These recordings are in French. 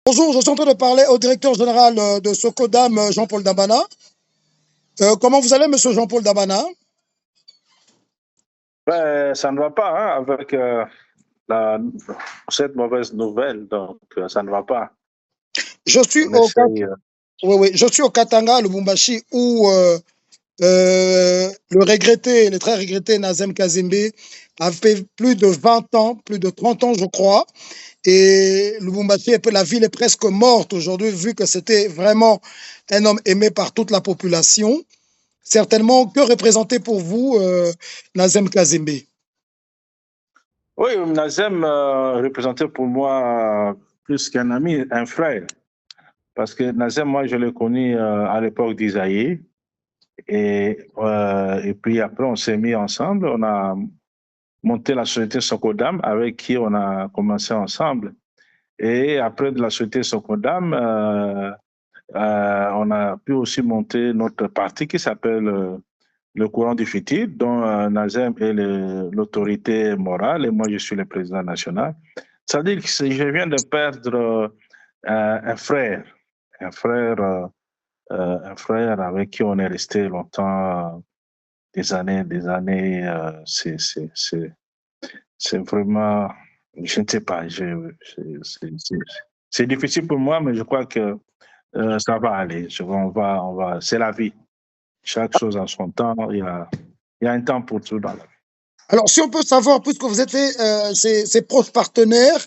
Bonjour, je suis en train de parler au directeur général de Socodam, Jean-Paul Dabana. Comment vous allez, monsieur Jean-Paul Dabana? Ben, ça ne va pas hein, avec cette mauvaise nouvelle, donc ça ne va pas. Je suis On au, essaye. oui, je suis au Katanga, Lubumbashi, où le très regretté Nazem Kazembe a fait plus de 20 ans, plus de 30 ans, je crois. Et Lubumbashi, la ville est presque morte aujourd'hui, vu que c'était vraiment un homme aimé par toute la population. Certainement, que représentait pour vous Nazem Kazembe? Oui, Nazem représentait pour moi plus qu'un ami, un frère. Parce que Nazem, moi, je l'ai connu à l'époque d'Isaïe. Et puis après, on s'est mis ensemble. On a monté la société Socodam avec qui on a commencé ensemble. Et après de la société Socodam, on a pu aussi monter notre parti qui s'appelle le courant du futur, dont Nazem est l'autorité morale et moi je suis le président national. Ça veut dire que je viens de perdre un frère, un frère, un frère avec qui on est resté longtemps, des années. C'est vraiment, je ne sais pas, c'est difficile pour moi, mais je crois que ça va aller. On va, c'est la vie. Chaque chose a son temps. Il y a un temps pour tout dans la vie. Alors, si on peut savoir, puisque vous êtes ses proches partenaires,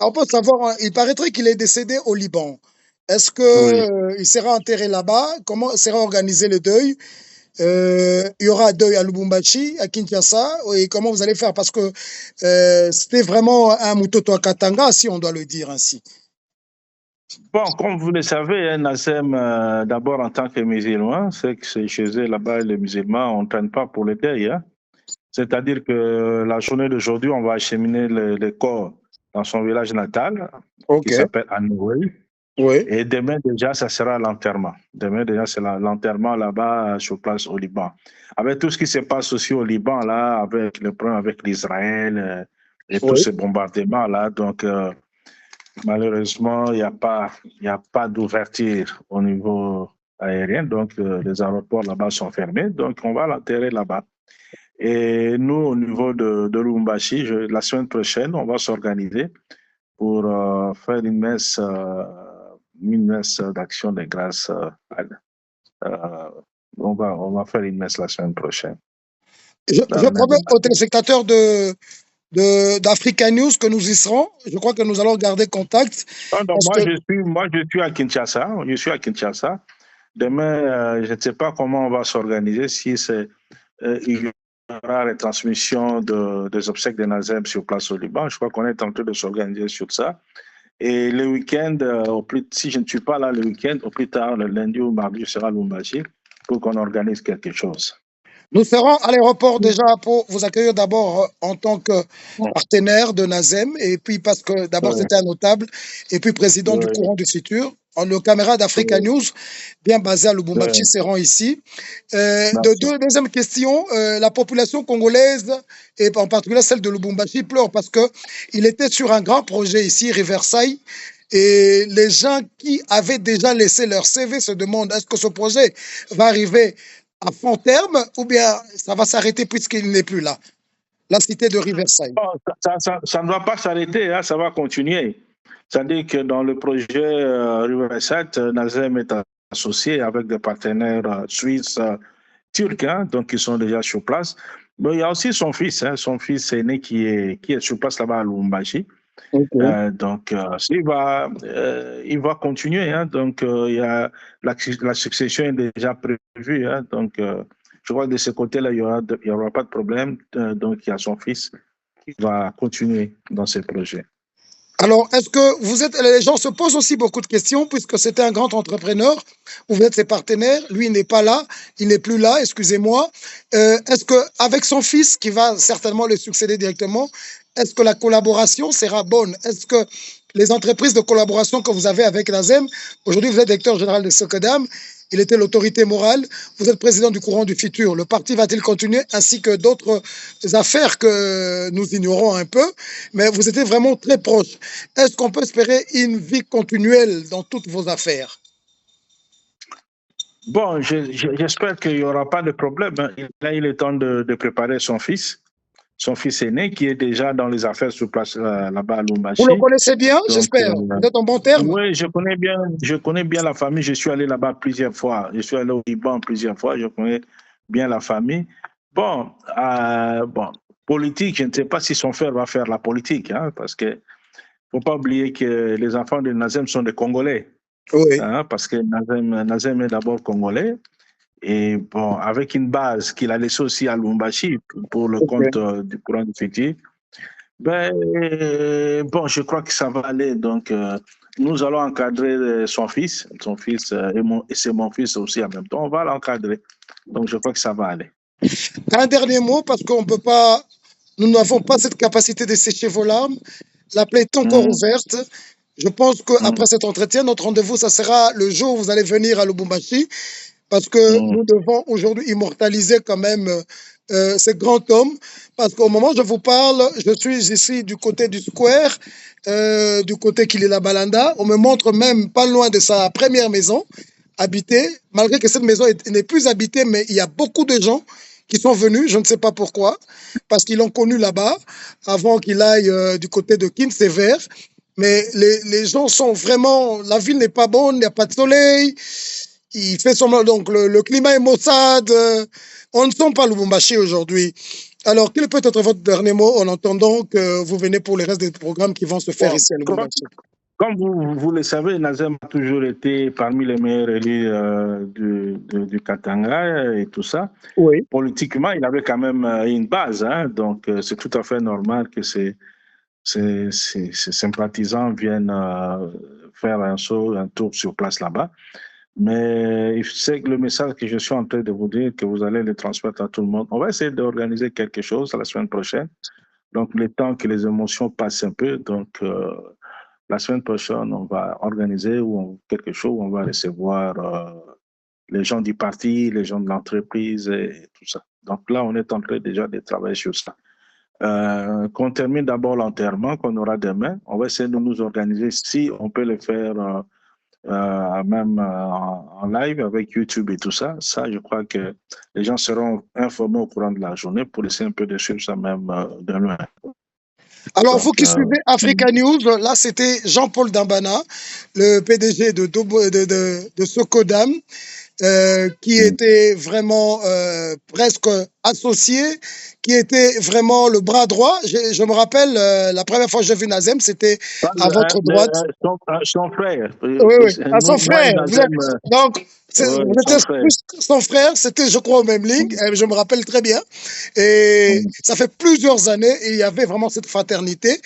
on peut savoir, il paraîtrait qu'il est décédé au Liban. Est-ce que Oui. il sera enterré là-bas? Comment sera organisé le deuil? Il y aura un deuil à Lubumbashi, à Kinshasa, et comment vous allez faire? Parce que c'était vraiment un Mutoto à Katanga, si on doit le dire ainsi. Bon, comme vous le savez, hein, Nassem, d'abord en tant que musulman, c'est que chez eux, là-bas, les musulmans, on ne traîne pas pour le deuil. Hein. C'est-à-dire que la journée d'aujourd'hui, on va acheminer le corps dans son village natal, qui s'appelle Anoué. Oui. Et demain, déjà, ça sera l'enterrement. Demain, déjà, c'est l'enterrement là-bas, sur place au Liban. Avec tout ce qui se passe aussi au Liban, là, avec le problème avec l'Israël et tous ces bombardements-là. Donc, malheureusement, il n'y a pas d'ouverture au niveau aérien. Donc, les aéroports là-bas sont fermés. Donc, on va l'enterrer là-bas. Et nous, au niveau de Lubumbashi, la semaine prochaine, on va s'organiser pour faire une messe d'action de grâce. On va faire une messe la semaine prochaine. Je promets aux téléspectateurs d'Africa News que nous y serons. Je crois que nous allons garder contact. Non, moi, je suis à Kinshasa. Je suis à Kinshasa. Demain, je ne sais pas comment on va s'organiser, si c'est il y aura la transmission des obsèques de Nazem sur place au Liban. Je crois qu'on est en train de s'organiser sur ça. Et le week-end, si je ne suis pas là le week-end, au plus tard, le lundi ou mardi, je serai à Lubumbashi pour qu'on organise quelque chose. Nous serons à l'aéroport déjà pour vous accueillir d'abord en tant que partenaire de Nazem, et puis parce que d'abord c'était un notable, et puis président du courant du futur. Nos caméras d'Africa News, bien basées à Lubumbashi, seront ici. Deuxième question, la population congolaise, et en particulier celle de Lubumbashi, pleure parce qu'il était sur un grand projet ici, Riverside, et les gens qui avaient déjà laissé leur CV se demandent est-ce que ce projet va arriver à fond terme ou bien ça va s'arrêter puisqu'il n'est plus là, la cité de Riverside? Ça ne va pas s'arrêter, hein, ça va continuer. C'est-à-dire que dans le projet Riverside, Nazem est associé avec des partenaires suisses, turcs, hein, donc qui sont déjà sur place. Mais il y a aussi son fils aîné qui est sur place là-bas à Lubumbashi. Donc, il va continuer. Hein, donc, il y a la succession est déjà prévue. Hein, donc, je crois que de ce côté-là, il y aura pas de problème. Donc, il y a son fils qui va continuer dans ce projet. Alors, est-ce que les gens se posent aussi beaucoup de questions puisque c'était un grand entrepreneur, vous êtes ses partenaires, lui n'est pas là, il n'est plus là, excusez-moi. Est-ce que avec son fils qui va certainement le succéder directement, est-ce que la collaboration sera bonne? Est-ce que les entreprises de collaboration que vous avez avec Nazem, aujourd'hui vous êtes directeur général de Socodam, il était l'autorité morale. Vous êtes président du courant du futur. Le parti va-t-il continuer ainsi que d'autres affaires que nous ignorons un peu? Mais vous étiez vraiment très proche. Est-ce qu'on peut espérer une vie continuelle dans toutes vos affaires? Bon, j'espère qu'il n'y aura pas de problème. Là, il est temps de préparer son fils aîné, qui est déjà dans les affaires sur place là-bas à Vous le Lubumbashi. connaissez bien, j'espère. Vous êtes en bon terme? Oui, je connais bien la famille. Je suis allé là-bas plusieurs fois. Je suis allé au Liban plusieurs fois. Je connais bien la famille. Bon, politique, je ne sais pas si son frère va faire la politique, hein, parce que faut pas oublier que les enfants de Nazem sont des Congolais. Oui. Hein, parce que Nazem est d'abord Congolais. Et bon, avec une base qu'il a laissée aussi à Lubumbashi pour le compte du courant du futur. Ben, bon, je crois que ça va aller. Donc, nous allons encadrer son fils et c'est mon fils aussi en même temps. On va l'encadrer. Donc, je crois que ça va aller. Un dernier mot, parce qu'on peut pas, nous n'avons pas cette capacité de sécher vos larmes. La plaie est encore ouverte. Je pense qu'après cet entretien, notre rendez-vous, ça sera le jour où vous allez venir à Lubumbashi, parce que nous devons aujourd'hui immortaliser quand même ce grand homme. Parce qu'au moment où je vous parle, je suis ici du côté du square, du côté qu'il est la Balanda. On me montre même pas loin de sa première maison habitée, malgré que cette maison n'est plus habitée, mais il y a beaucoup de gens qui sont venus, je ne sais pas pourquoi, parce qu'ils l'ont connu là-bas, avant qu'il aille du côté de Kinsever. Mais les gens sont vraiment... La ville n'est pas bonne, il n'y a pas de soleil, il fait semblant... Donc le climat est maussade, on ne sent pas Lubumbashi aujourd'hui. Alors, quel peut être votre dernier mot en entendant que vous venez pour les restes des programmes qui vont se faire ici à Lubumbashi? Comme vous le savez, Nazem a toujours été parmi les meilleurs élus du Katanga et tout ça. Oui. Politiquement, il avait quand même une base, hein, donc c'est tout à fait normal que ses sympathisants viennent faire un tour sur place là-bas. Mais c'est le message que je suis en train de vous dire, que vous allez le transmettre à tout le monde. On va essayer d'organiser quelque chose la semaine prochaine. Donc, le temps que les émotions passent un peu, donc la semaine prochaine, on va organiser quelque chose où on va recevoir les gens du parti, les gens de l'entreprise et tout ça. Donc là, on est en train déjà de travailler sur ça. Qu'on termine d'abord l'enterrement qu'on aura demain. On va essayer de nous organiser si on peut le faire même en live avec YouTube et tout ça. Ça, je crois que les gens seront informés au courant de la journée pour essayer un peu de suivre ça même de loin. Alors, donc, vous qui suivez Africa News, là, c'était Jean-Paul Dambana, le PDG de Socodam, qui était vraiment presque associé, qui était vraiment le bras droit. Je me rappelle, la première fois que j'ai vu Nazem, c'était à votre droite. Son frère. Oui, à son frère. Donc, vous étiez plus son frère, c'était, je crois, au même ligne, je me rappelle très bien. Et ça fait plusieurs années, et il y avait vraiment cette fraternité.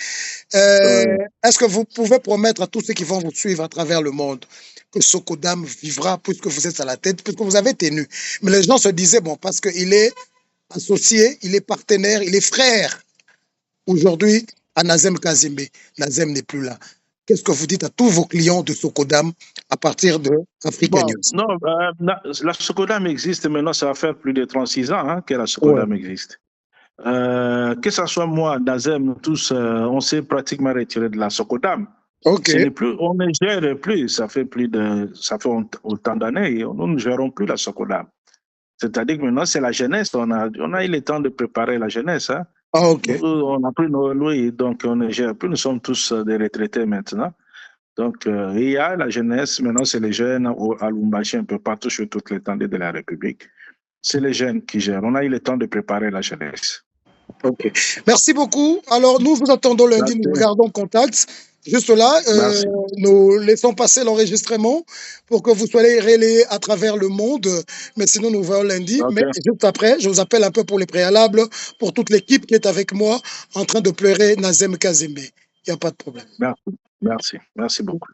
Est-ce que vous pouvez promettre à tous ceux qui vont vous suivre à travers le monde que Socodam vivra puisque vous êtes à la tête, puisque vous avez tenu? Mais les gens se disaient, bon, parce qu'il est associé, il est partenaire, il est frère aujourd'hui à Nazem Kazembe. Nazem n'est plus là. Qu'est-ce que vous dites à tous vos clients de Socodam à partir de Africa News? Non, la Socodam existe maintenant, ça va faire plus de 36 ans hein, que la Socodam existe. Que ce soit moi, Nazem, tous, on s'est pratiquement retiré de la Socodam. Okay. On ne gère plus, ça fait autant d'années, et nous ne gérons plus la Socodam. C'est-à-dire que maintenant, c'est la jeunesse. On a eu le temps de préparer la jeunesse. Hein. Ah, ok. On a pris nos louis, donc on ne gère plus. Nous sommes tous des retraités maintenant. Donc, il y a la jeunesse. Maintenant, c'est les jeunes à Lubumbashi, un peu partout sur toute l'étendue de la République. C'est les jeunes qui gèrent. On a eu le temps de préparer la jeunesse. Ok. Merci beaucoup. Alors, nous vous attendons lundi. Nous gardons contact. Juste là, nous laissons passer l'enregistrement pour que vous soyez relayés à travers le monde. Mais sinon, nous voyons lundi. Okay. Mais juste après, je vous appelle un peu pour les préalables, pour toute l'équipe qui est avec moi en train de pleurer Nazem Kazembe. Il n'y a pas de problème. Merci beaucoup.